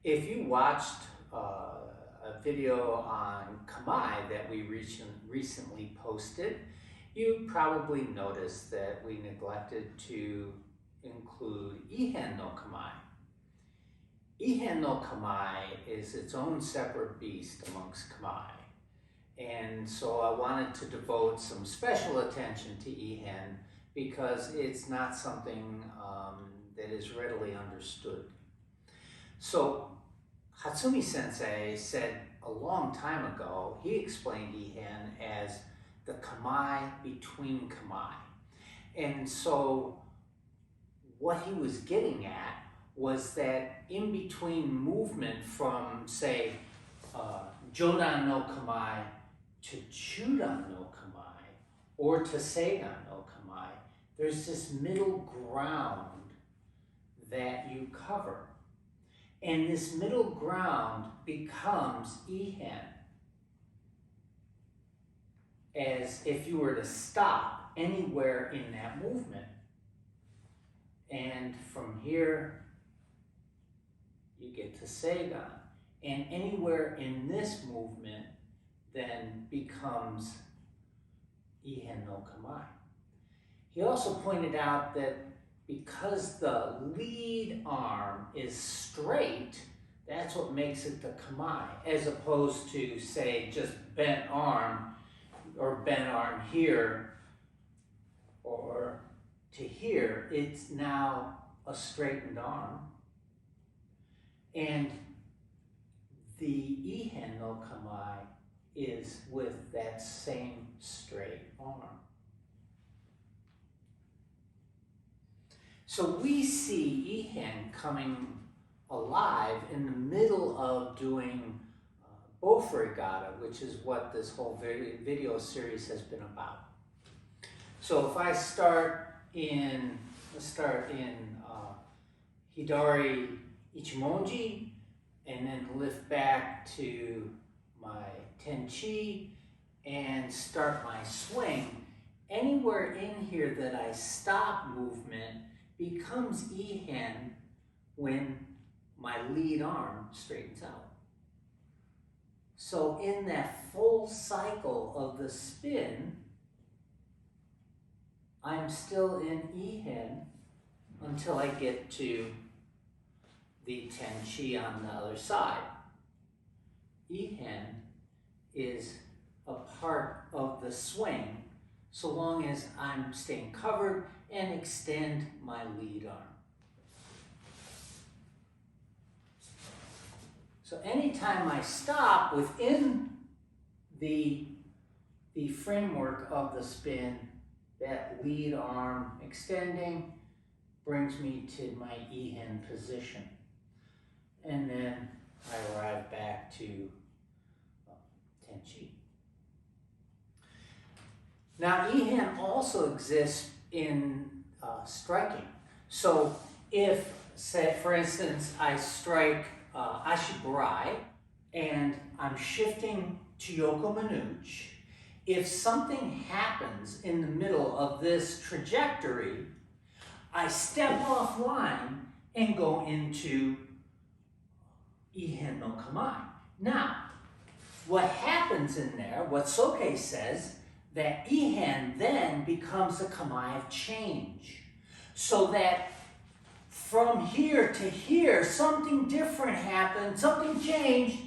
If you watched a video on Kamae that we recently posted, you probably noticed that we neglected to include Ihen no Kamae. Ihen no Kamae is its own separate beast amongst Kamae. And so I wanted to devote some special attention to Ihen because it's not something that is readily understood. So Hatsumi Sensei said a long time ago, he explained Ihen as the Kamae between Kamae. And so what he was getting at was that in between movement from, say, Jodan no Kamae to Chudan no Kamae or to Seigan no Kamae, there's this middle ground that you cover. And this middle ground becomes Ihen, as if you were to stop anywhere in that movement. And from here, you get to Seigan. And anywhere in this movement then becomes Ihen no Kamae. He also pointed out that because the lead arm is straight, that's what makes it the Kamae, as opposed to, say, just bent arm, or bent arm here, or to here. It's now a straightened arm. And the Ihen no Kamae is with that same straight arm. So we see Ihen coming alive in the middle of doing both regatta, which is what this whole video series has been about. So if I start in, Hidari Ichimonji, and then lift back to my Tenchi, and start my swing, anywhere in here that I stop movement becomes Ihen when my lead arm straightens out. So in that full cycle of the spin, I'm still in Ihen until I get to the Tenchi on the other side. Ihen is a part of the swing so long as I'm staying covered and extend my lead arm. So anytime I stop within the framework of the spin, that lead arm extending brings me to my Ihen position. And then I arrive back to Tenchi. Now, Ihen also exists in striking. So if, say, for instance, I strike Ashiburai and I'm shifting to Yoko Manuch, if something happens in the middle of this trajectory, I step offline and go into Ihen no Kamae. Now, what happens in there, what Soke says, that Ihen then becomes a Kamae of change. So that from here to here, something different happened, something changed.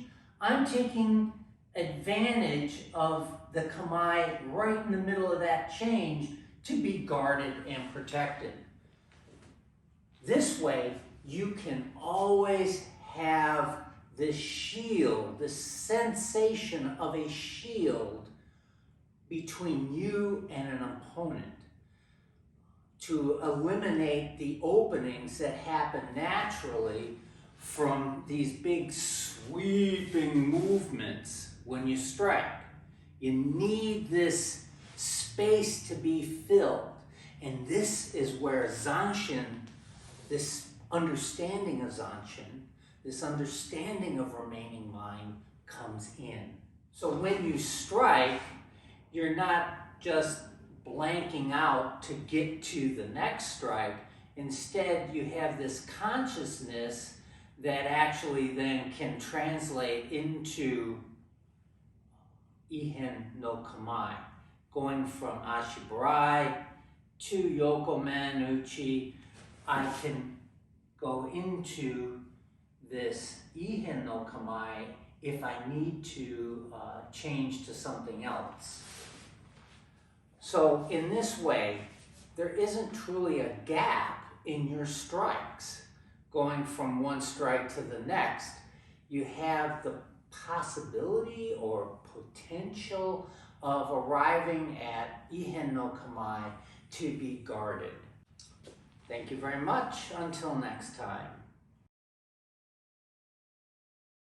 I'm taking advantage of the Kamae right in the middle of that change to be guarded and protected. This way, you can always have this shield, this sensation of a shield between you and an opponent to eliminate the openings that happen naturally from these big sweeping movements when you strike. You need this space to be filled. And this is where zanshin, this understanding of zanshin, this understanding of remaining mind comes in. So when you strike, you're not just blanking out to get to the next strike. Instead, you have this consciousness that actually then can translate into Ihen no Kamae, going from Ashibarai to Yokomen Uchi. I can go into this Ihen no Kamae if I need to change to something else. So in this way, there isn't truly a gap in your strikes going from one strike to the next. You have the possibility or potential of arriving at Ihen no Kamae to be guarded. Thank you very much. Until next time.